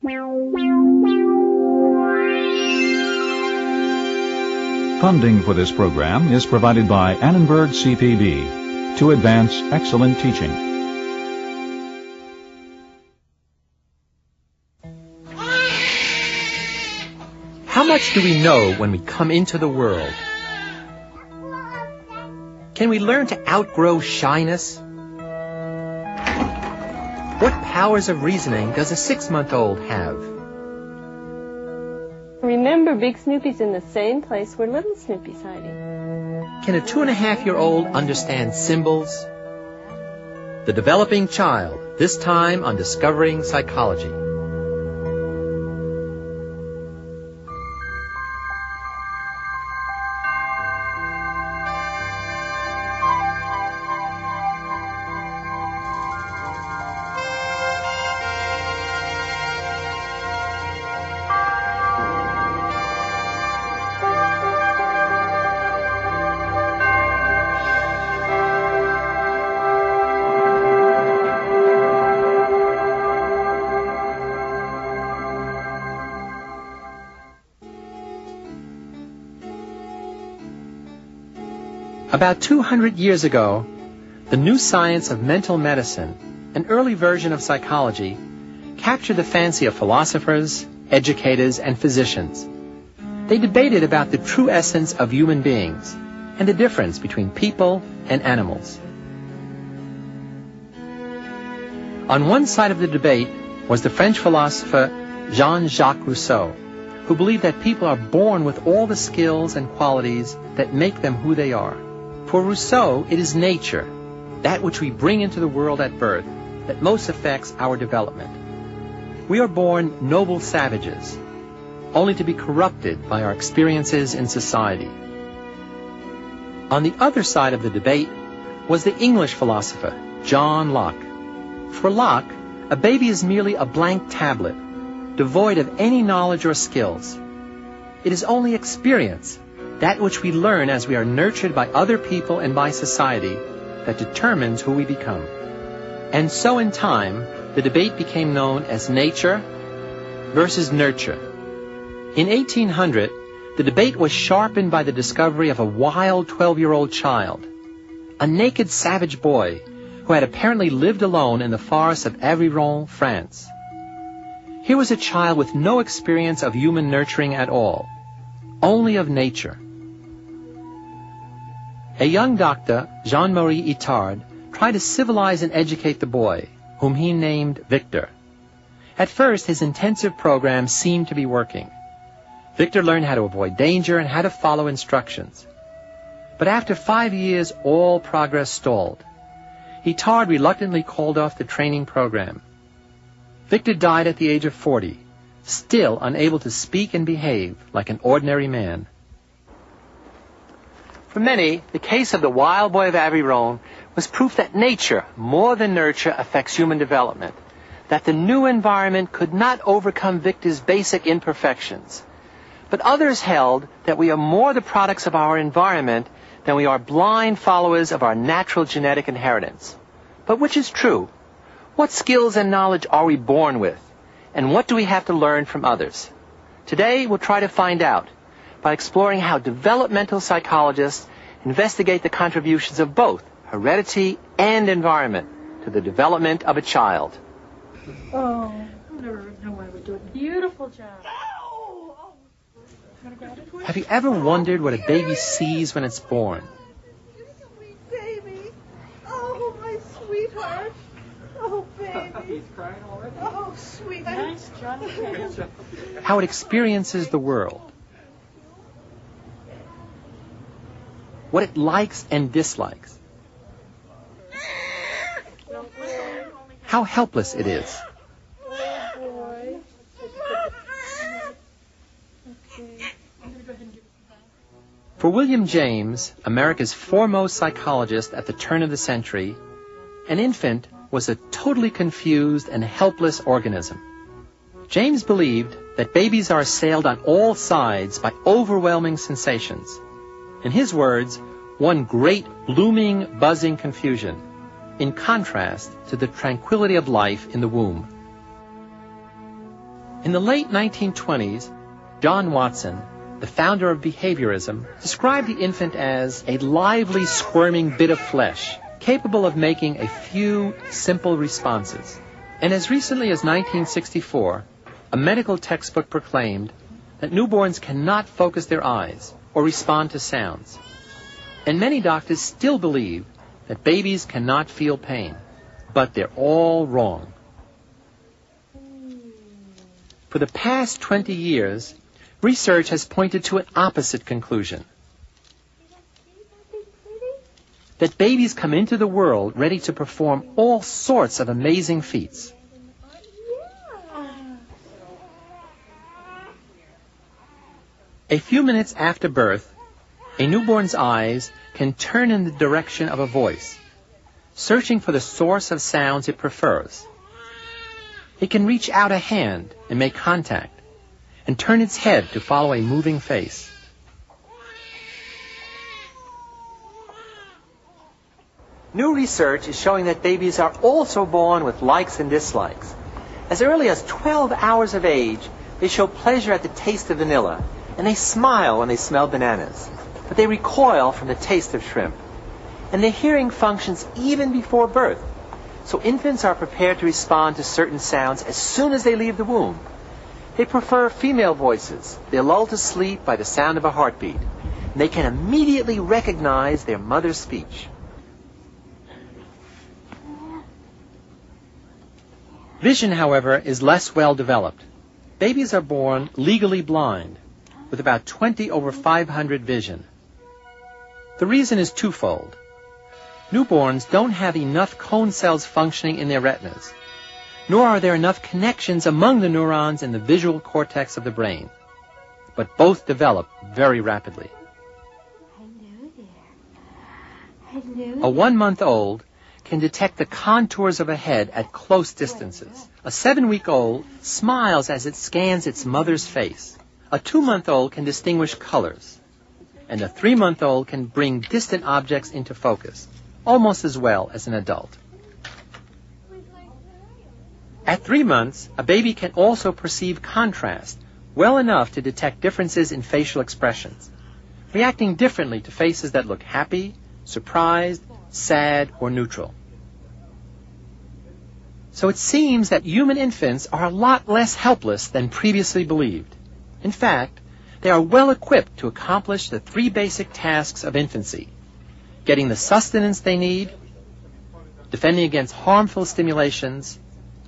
Funding for this program is provided by Annenberg CPB to advance excellent teaching. How much do we know when we come into the world? Can we learn to outgrow shyness? What powers of reasoning does a 6-month-old have? Remember, Big Snoopy's in the same place where Little Snoopy's hiding. Can a 2.5-year-old understand symbols? The Developing Child, this time on Discovering Psychology. About 200 years ago, the new science of mental medicine, an early version of psychology, captured the fancy of philosophers, educators, and physicians. They debated about the true essence of human beings and the difference between people and animals. On one side of the debate was the French philosopher Jean-Jacques Rousseau, who believed that people are born with all the skills and qualities that make them who they are. For Rousseau, it is nature, that which we bring into the world at birth, that most affects our development. We are born noble savages, only to be corrupted by our experiences in society. On the other side of the debate was the English philosopher, John Locke. For Locke, a baby is merely a blank tablet, devoid of any knowledge or skills. It is only experience, that which we learn as we are nurtured by other people and by society, that determines who we become. And so in time, the debate became known as nature versus nurture. In 1800, the debate was sharpened by the discovery of a wild 12-year-old child, a naked savage boy who had apparently lived alone in the forests of Aveyron, France. Here was a child with no experience of human nurturing at all, only of nature. A young doctor, Jean-Marie Itard, tried to civilize and educate the boy, whom he named Victor. At first, his intensive program seemed to be working. Victor learned how to avoid danger and how to follow instructions. But after 5 years, all progress stalled. Itard reluctantly called off the training program. Victor died at the age of 40, still unable to speak and behave like an ordinary man. For many, the case of the wild boy of Aveyron was proof that nature, more than nurture, affects human development, that the new environment could not overcome Victor's basic imperfections. But others held that we are more the products of our environment than we are blind followers of our natural genetic inheritance. But which is true? What skills and knowledge are we born with? And what do we have to learn from others? Today, we'll try to find out by exploring how developmental psychologists investigate the contributions of both heredity and environment to the development of a child. Oh, I never know why we do a beautiful job. Have you ever wondered what a baby sees when it's born? Sweet baby. Oh, my sweetheart. Oh, baby. He's crying already. Oh, sweet. Nice, Johnny. How it experiences the world. What it likes and dislikes. How helpless it is. For William James, America's foremost psychologist at the turn of the century, an infant was a totally confused and helpless organism. James believed that babies are assailed on all sides by overwhelming sensations. In his words, one great blooming, buzzing confusion, in contrast to the tranquility of life in the womb. In the late 1920s, John Watson, the founder of behaviorism, described the infant as a lively, squirming bit of flesh, capable of making a few simple responses. And as recently as 1964, a medical textbook proclaimed that newborns cannot focus their eyes or respond to sounds. And many doctors still believe that babies cannot feel pain, but they're all wrong. For the past 20 years, research has pointed to an opposite conclusion. That babies come into the world ready to perform all sorts of amazing feats. A few minutes after birth, a newborn's eyes can turn in the direction of a voice, searching for the source of sounds it prefers. It can reach out a hand and make contact, and turn its head to follow a moving face. New research is showing that babies are also born with likes and dislikes. As early as 12 hours of age, they show pleasure at the taste of vanilla, and they smile when they smell bananas, but they recoil from the taste of shrimp. And their hearing functions even before birth, so infants are prepared to respond to certain sounds as soon as they leave the womb. They prefer female voices. They're lulled to sleep by the sound of a heartbeat, and they can immediately recognize their mother's speech. Vision, however, is less well developed. Babies are born legally blind, with about 20/500 vision. The reason is twofold. Newborns don't have enough cone cells functioning in their retinas, nor are there enough connections among the neurons in the visual cortex of the brain. But both develop very rapidly. A 1-month-old can detect the contours of a head at close distances. A 7-week-old smiles as it scans its mother's face. A 2-month-old can distinguish colors. And a 3-month-old can bring distant objects into focus, almost as well as an adult. At 3 months, a baby can also perceive contrast well enough to detect differences in facial expressions, reacting differently to faces that look happy, surprised, sad, or neutral. So it seems that human infants are a lot less helpless than previously believed. In fact, they are well equipped to accomplish the 3 basic tasks of infancy: getting the sustenance they need, defending against harmful stimulations,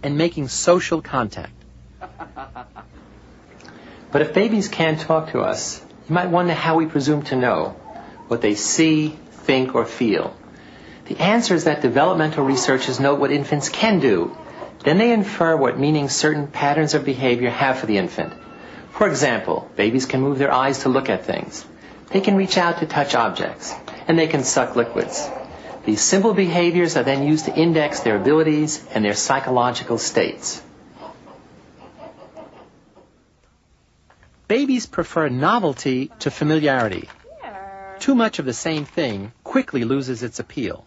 and making social contact. But if babies can't talk to us, you might wonder how we presume to know what they see, think, or feel. The answer is that developmental researchers note what infants can do. Then they infer what meaning certain patterns of behavior have for the infant. For example, babies can move their eyes to look at things. They can reach out to touch objects, and they can suck liquids. These simple behaviors are then used to index their abilities and their psychological states. Babies prefer novelty to familiarity. Too much of the same thing quickly loses its appeal.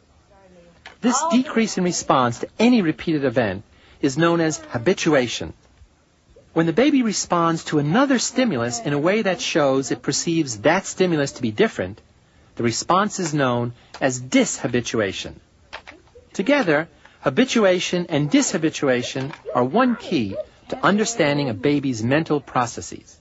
This decrease in response to any repeated event is known as habituation. When the baby responds to another stimulus in a way that shows it perceives that stimulus to be different, the response is known as dishabituation. Together, habituation and dishabituation are one key to understanding a baby's mental processes.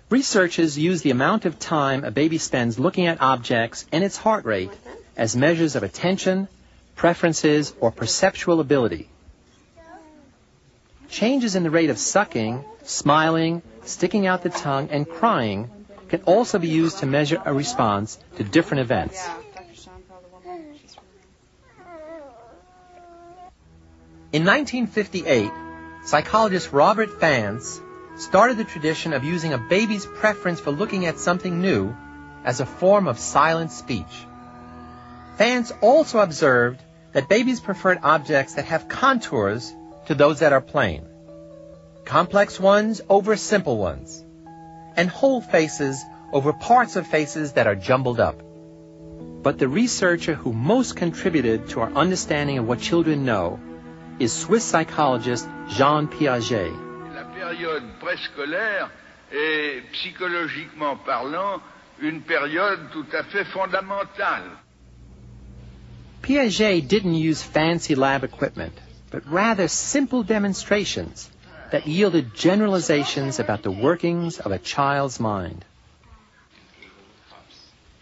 Researchers use the amount of time a baby spends looking at objects and its heart rate as measures of attention, preferences, or perceptual ability. Changes in the rate of sucking, smiling, sticking out the tongue, and crying can also be used to measure a response to different events. In 1958, psychologist Robert Vance started the tradition of using a baby's preference for looking at something new as a form of silent speech. Vance also observed that babies preferred objects that have contours to those that are plain, complex ones over simple ones, and whole faces over parts of faces that are jumbled up. But the researcher who most contributed to our understanding of what children know is Swiss psychologist Jean Piaget. La période préscolaire est, psychologiquement parlant, une période tout à fait fondamentale. Piaget didn't use fancy lab equipment, but rather simple demonstrations that yielded generalizations about the workings of a child's mind.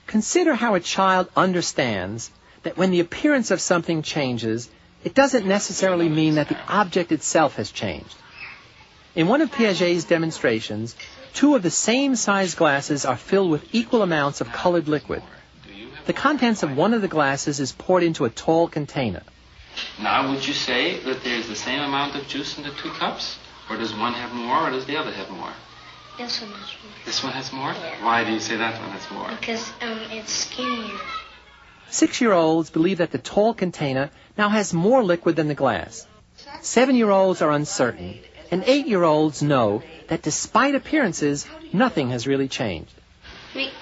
Consider how a child understands that when the appearance of something changes, it doesn't necessarily mean that the object itself has changed. In one of Piaget's demonstrations, two of the same size glasses are filled with equal amounts of colored liquid. The contents of one of the glasses is poured into a tall container. Now, would you say that there's the same amount of juice in the two cups? Or does one have more, or does the other have more? This one has more. This one has more? Yeah. Why do you say that one has more? Because it's skinnier. 6-year-olds believe that the tall container now has more liquid than the glass. 7-year-olds are uncertain, and 8-year-olds know that despite appearances, nothing has really changed.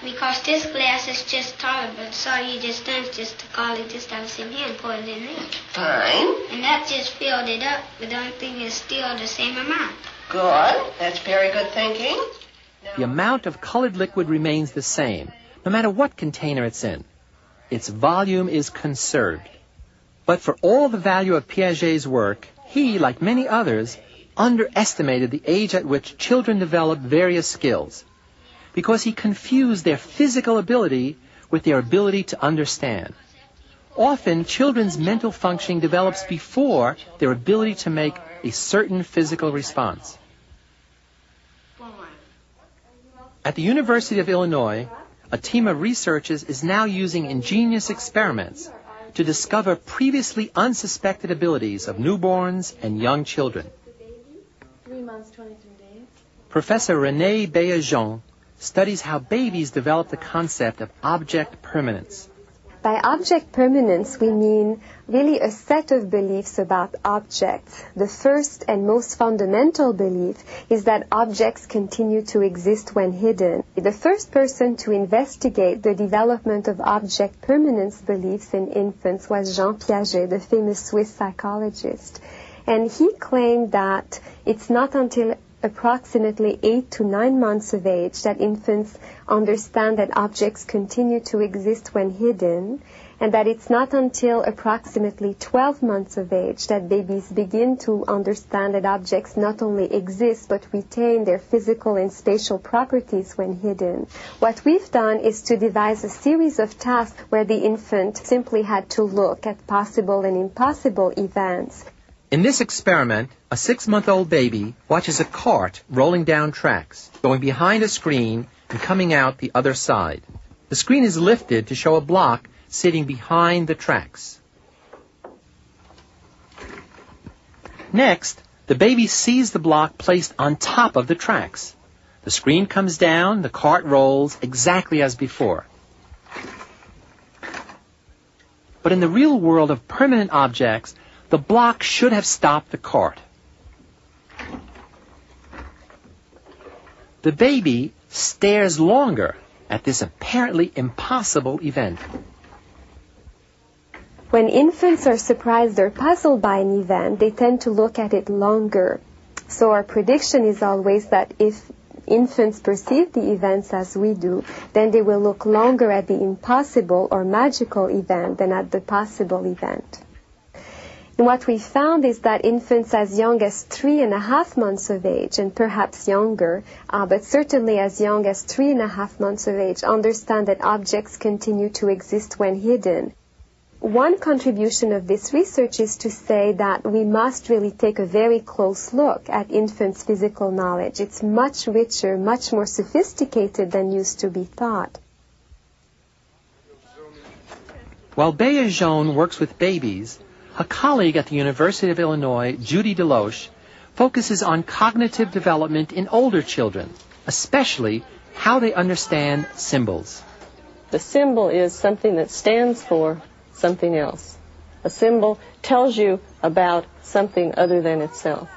Because this glass is just taller, but so you just done just to call it just out of the same hand and pour it in there. Fine. And that just filled it up, but the only thing is still the same amount. Good. That's very good thinking. The amount of colored liquid remains the same, no matter what container it's in. Its volume is conserved. But for all the value of Piaget's work, he, like many others, underestimated the age at which children develop various skills, because he confused their physical ability with their ability to understand. Often, children's mental functioning develops before their ability to make a certain physical response. At the University of Illinois, a team of researchers is now using ingenious experiments to discover previously unsuspected abilities of newborns and young children. 3 months, 23 days. Professor René Bellajon studies how babies develop the concept of object permanence. By object permanence, we mean really a set of beliefs about objects. The first and most fundamental belief is that objects continue to exist when hidden. The first person to investigate the development of object permanence beliefs in infants was Jean Piaget, the famous Swiss psychologist. And he claimed that it's not until approximately 8 to 9 months of age that infants understand that objects continue to exist when hidden, and that it's not until approximately 12 months of age that babies begin to understand that objects not only exist but retain their physical and spatial properties when hidden. What we've done is to devise a series of tasks where the infant simply had to look at possible and impossible events. In this experiment, a 6-month-old baby watches a cart rolling down tracks, going behind a screen and coming out the other side. The screen is lifted to show a block sitting behind the tracks. Next, the baby sees the block placed on top of the tracks. The screen comes down, the cart rolls exactly as before. But in the real world of permanent objects, the block should have stopped the cart. The baby stares longer at this apparently impossible event. When infants are surprised or puzzled by an event, they tend to look at it longer. So our prediction is always that if infants perceive the events as we do, then they will look longer at the impossible or magical event than at the possible event. And what we found is that infants as young as 3.5 months of age, and perhaps younger, but certainly as young as 3.5 months of age, understand that objects continue to exist when hidden. One contribution of this research is to say that we must really take a very close look at infants' physical knowledge. It's much richer, much more sophisticated than used to be thought. While Bellajon works with babies, a colleague at the University of Illinois, Judy Deloche, focuses on cognitive development in older children, especially how they understand symbols. The symbol is something that stands for something else. A symbol tells you about something other than itself.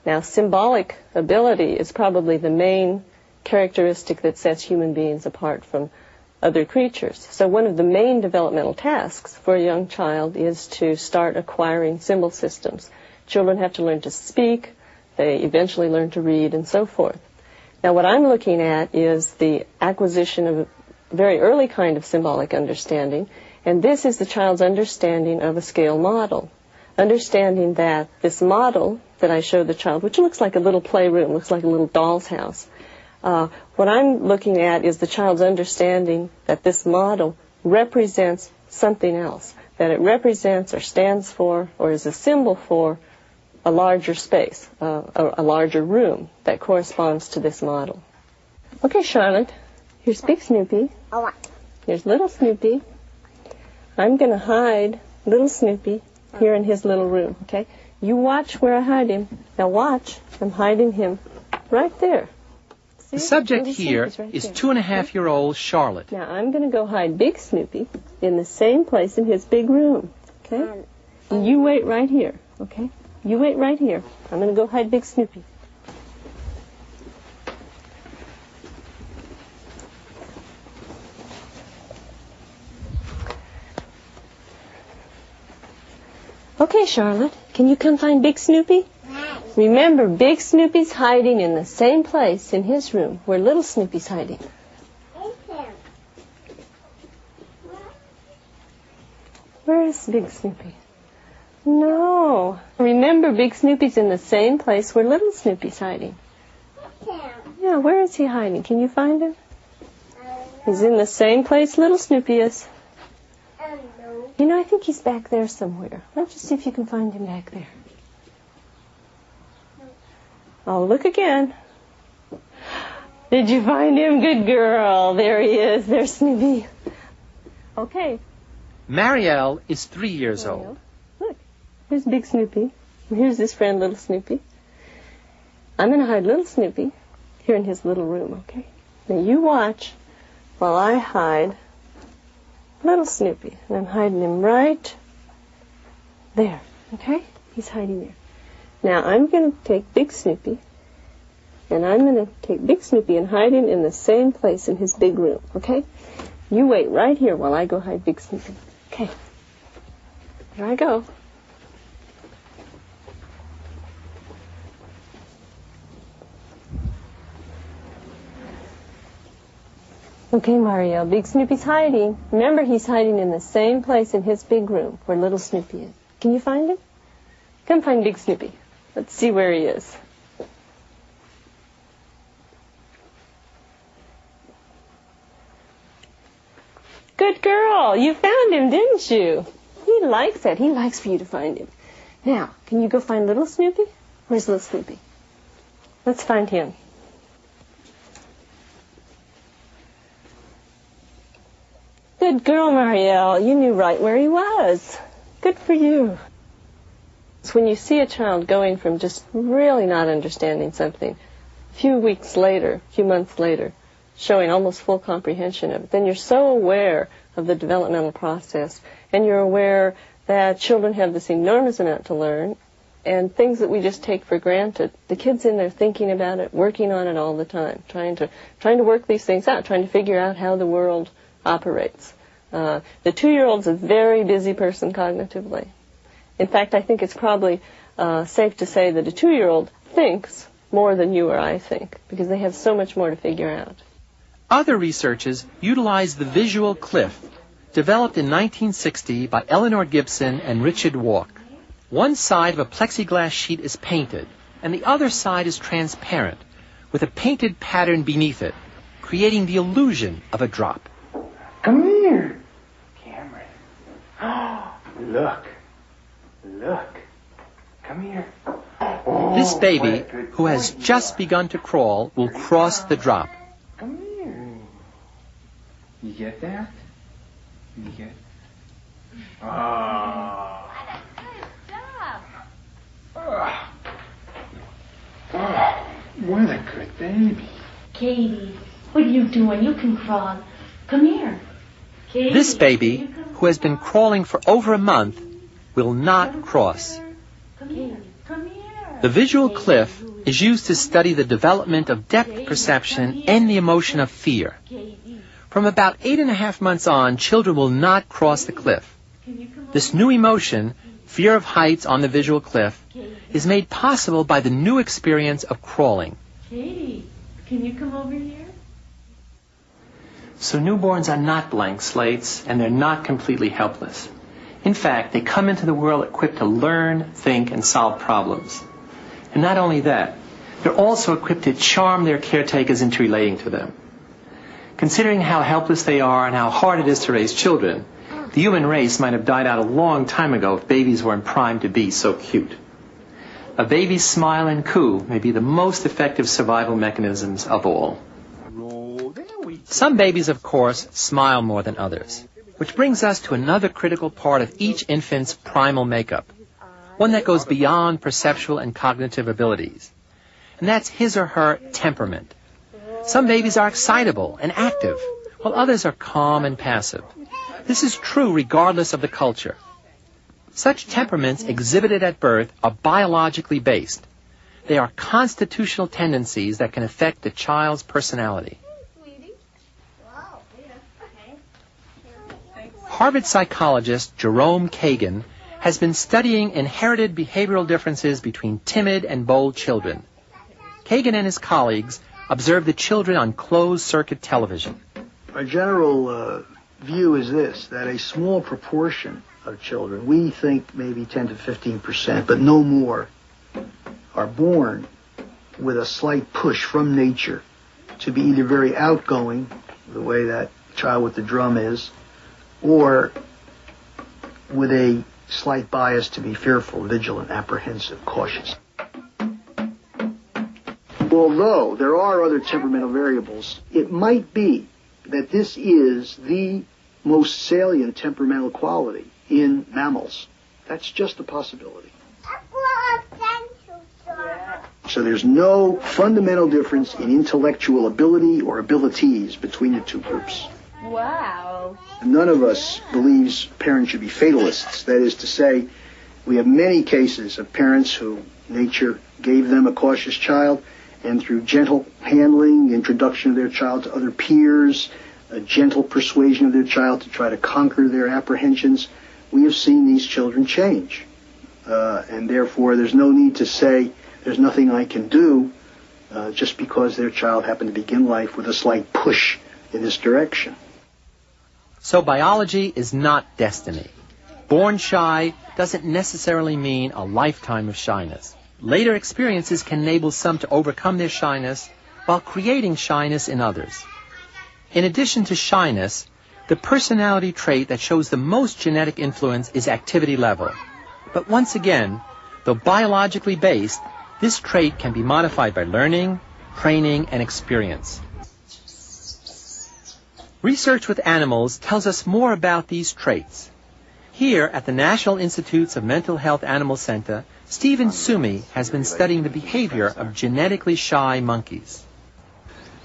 Now, symbolic ability is probably the main characteristic that sets human beings apart from other creatures. So one of the main developmental tasks for a young child is to start acquiring symbol systems. Children have to learn to speak, they eventually learn to read, and so forth. Now what I'm looking at is the acquisition of a very early kind of symbolic understanding, and this is the child's understanding of a scale model. Understanding that this model that I showed the child, which looks like a little playroom, looks like a little doll's house, what I'm looking at is the child's understanding that this model represents something else, that it represents or stands for or is a symbol for a larger space, a larger room that corresponds to this model. Okay, Charlotte, here's Big Snoopy. Here's Little Snoopy. I'm going to hide Little Snoopy here in his little room, okay? You watch where I hide him. Now watch, I'm hiding him right there. The subject here is 2.5-year-old Charlotte. Now I'm going to go hide Big Snoopy in the same place in his big room, okay? You wait right here, okay? You wait right here. I'm going to go hide Big Snoopy. Okay, Charlotte, can you come find Big Snoopy? Remember, Big Snoopy's hiding in the same place in his room where Little Snoopy's hiding. Where is Big Snoopy? No. Remember, Big Snoopy's in the same place where Little Snoopy's hiding. Yeah, where is he hiding? Can you find him? He's in the same place Little Snoopy is. You know, I think he's back there somewhere. Let's just see if you can find him back there. Oh, look again. Did you find him? Good girl. There he is. There's Snoopy. Okay. Marielle is 3 years old. Look, here's Big Snoopy. Here's his friend Little Snoopy. I'm going to hide Little Snoopy here in his little room, okay? Now you watch while I hide Little Snoopy. And I'm hiding him right there, okay? He's hiding there. Now I'm going to take Big Snoopy, and I'm going to take Big Snoopy and hide him in the same place in his big room, okay? You wait right here while I go hide Big Snoopy. Okay. Here I go. Okay, Mario, Big Snoopy's hiding. Remember, he's hiding in the same place in his big room where Little Snoopy is. Can you find him? Come find Big Snoopy. Let's see where he is. Good girl. You found him, didn't you? He likes that. He likes for you to find him. Now, can you go find Little Snoopy? Where's Little Snoopy? Let's find him. Good girl, Marielle. You knew right where he was. Good for you. It's when you see a child going from just really not understanding something, a few weeks later, a few months later, showing almost full comprehension of it, then you're so aware of the developmental process, and you're aware that children have this enormous amount to learn, and things that we just take for granted, the kid's in there thinking about it, working on it all the time, trying to work these things out, trying to figure out how the world operates. The 2-year-old's a very busy person cognitively. In fact, I think it's probably safe to say that a 2-year-old thinks more than you or I think, because they have so much more to figure out. Other researchers utilize the visual cliff, developed in 1960 by Eleanor Gibson and Richard Walk. One side of a plexiglass sheet is painted, and the other side is transparent, with a painted pattern beneath it, creating the illusion of a drop. Come here, Cameron. Oh, look. Come here. Oh, This baby, who has just begun to crawl, will cross the drop. Come here. You get that? You get... Oh. Good job. Oh, what a good baby. Katie, what are you doing? You can crawl. Come here. Katie, This baby, who has been crawling for over a month, will not cross. Come here. Come here. The visual cliff is used to study the development of depth perception and the emotion of fear. From about 8.5 months on, children will not cross the cliff. This new emotion, fear of heights on the visual cliff, is made possible by the new experience of crawling. Katie, can you come over here? So newborns are not blank slates, and they're not completely helpless. In fact, they come into the world equipped to learn, think, and solve problems. And not only that, they're also equipped to charm their caretakers into relating to them. Considering how helpless they are and how hard it is to raise children, the human race might have died out a long time ago if babies weren't primed to be so cute. A baby's smile and coo may be the most effective survival mechanisms of all. Some babies, of course, smile more than others, which brings us to another critical part of each infant's primal makeup, one that goes beyond perceptual and cognitive abilities, and that's his or her temperament. Some babies are excitable and active, while others are calm and passive. This is true regardless of the culture. Such temperaments exhibited at birth are biologically based. They are constitutional tendencies that can affect the child's personality. Harvard psychologist Jerome Kagan has been studying inherited behavioral differences between timid and bold children. Kagan and his colleagues observed the children on closed-circuit television. Our general view is this, that a small proportion of children, we think maybe 10 to 15%, but no more, are born with a slight push from nature to be either very outgoing, the way that child with the drum is, or with a slight bias to be fearful, vigilant, apprehensive, cautious. Although there are other temperamental variables, it might be that this is the most salient temperamental quality in mammals. That's just a possibility. So there's no fundamental difference in intellectual ability or abilities between the two groups. Wow. None of us believes parents should be fatalists. That is to say, we have many cases of parents who nature gave them a cautious child, and through gentle handling, introduction of their child to other peers, a gentle persuasion of their child to try to conquer their apprehensions, we have seen these children change. And therefore, there's no need to say there's nothing I can do just because their child happened to begin life with a slight push in this direction. So biology is not destiny. Born shy doesn't necessarily mean a lifetime of shyness. Later experiences can enable some to overcome their shyness while creating shyness in others. In addition to shyness, the personality trait that shows the most genetic influence is activity level. But once again, though biologically based, this trait can be modified by learning, training, and experience. Research with animals tells us more about these traits. Here at the National Institutes of Mental Health Animal Center, Stephen Sumi has been studying the behavior of genetically shy monkeys.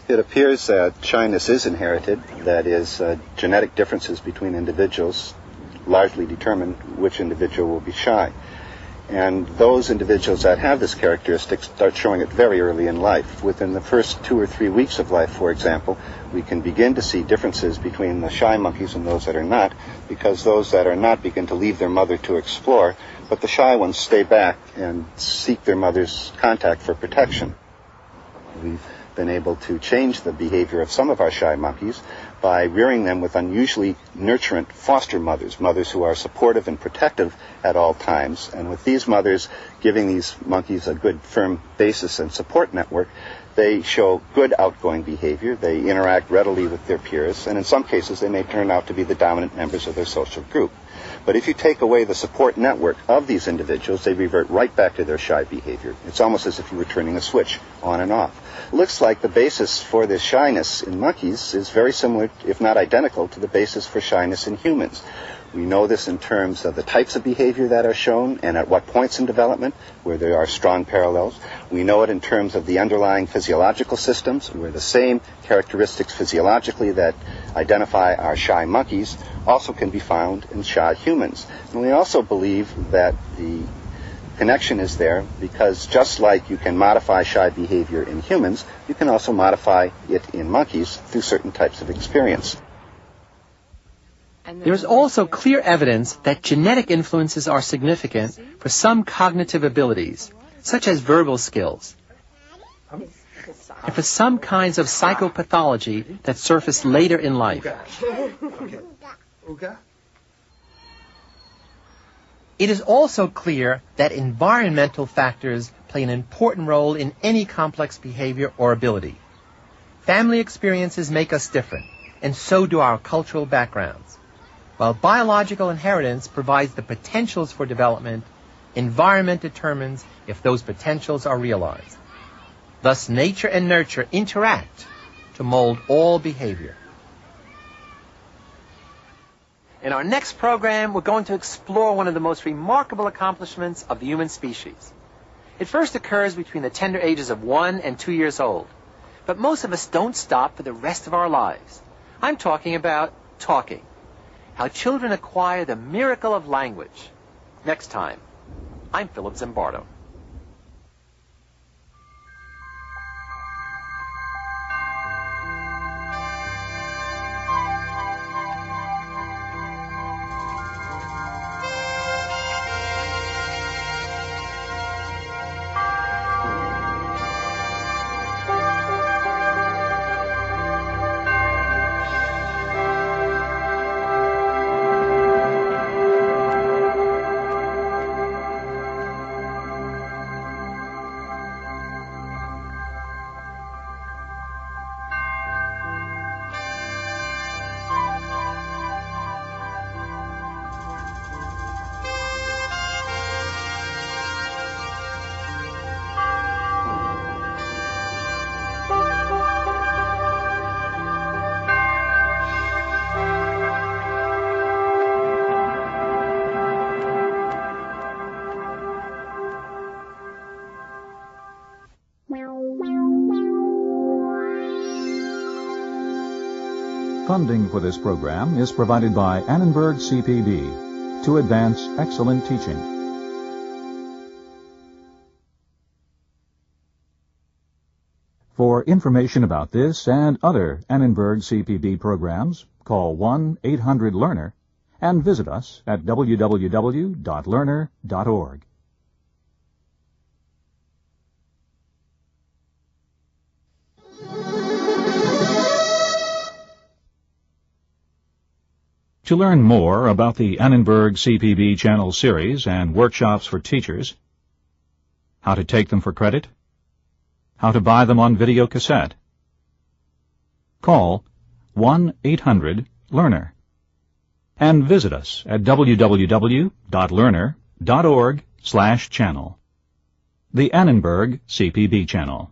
It appears that shyness is inherited, that is, genetic differences between individuals largely determine which individual will be shy. And those individuals that have this characteristic start showing it very early in life. Within the first 2 or 3 weeks of life, for example, we can begin to see differences between the shy monkeys and those that are not, because those that are not begin to leave their mother to explore, but the shy ones stay back and seek their mother's contact for protection. We've been able to change the behavior of some of our shy monkeys by rearing them with unusually nurturant foster mothers, mothers who are supportive and protective at all times. And with these mothers giving these monkeys a good firm basis and support network, they show good outgoing behavior, they interact readily with their peers, and in some cases they may turn out to be the dominant members of their social group. But if you take away the support network of these individuals, they revert right back to their shy behavior. It's almost as if you were turning a switch on and off. It looks like the basis for this shyness in monkeys is very similar, if not identical, to the basis for shyness in humans. We know this in terms of the types of behavior that are shown and at what points in development, where there are strong parallels. We know it in terms of the underlying physiological systems, where the same characteristics physiologically that identify our shy monkeys also can be found in shy humans. And we also believe that the connection is there because just like you can modify shy behavior in humans, you can also modify it in monkeys through certain types of experience. There is also clear evidence that genetic influences are significant for some cognitive abilities, such as verbal skills, and for some kinds of psychopathology that surface later in life. It is also clear that environmental factors play an important role in any complex behavior or ability. Family experiences make us different, and so do our cultural backgrounds. While biological inheritance provides the potentials for development, environment determines if those potentials are realized. Thus, nature and nurture interact to mold all behavior. In our next program, we're going to explore one of the most remarkable accomplishments of the human species. It first occurs between the tender ages of 1 and 2 years old. But most of us don't stop for the rest of our lives. I'm talking about talking. How children acquire the miracle of language. Next time, I'm Philip Zimbardo. Funding for this program is provided by Annenberg CPB to advance excellent teaching. For information about this and other Annenberg CPB programs, call 1-800-LEARNER and visit us at www.learner.org. To learn more about the Annenberg CPB Channel series and workshops for teachers, how to take them for credit, how to buy them on video cassette, call 1-800-LEARNER and visit us at www.learner.org/channel. The Annenberg CPB Channel.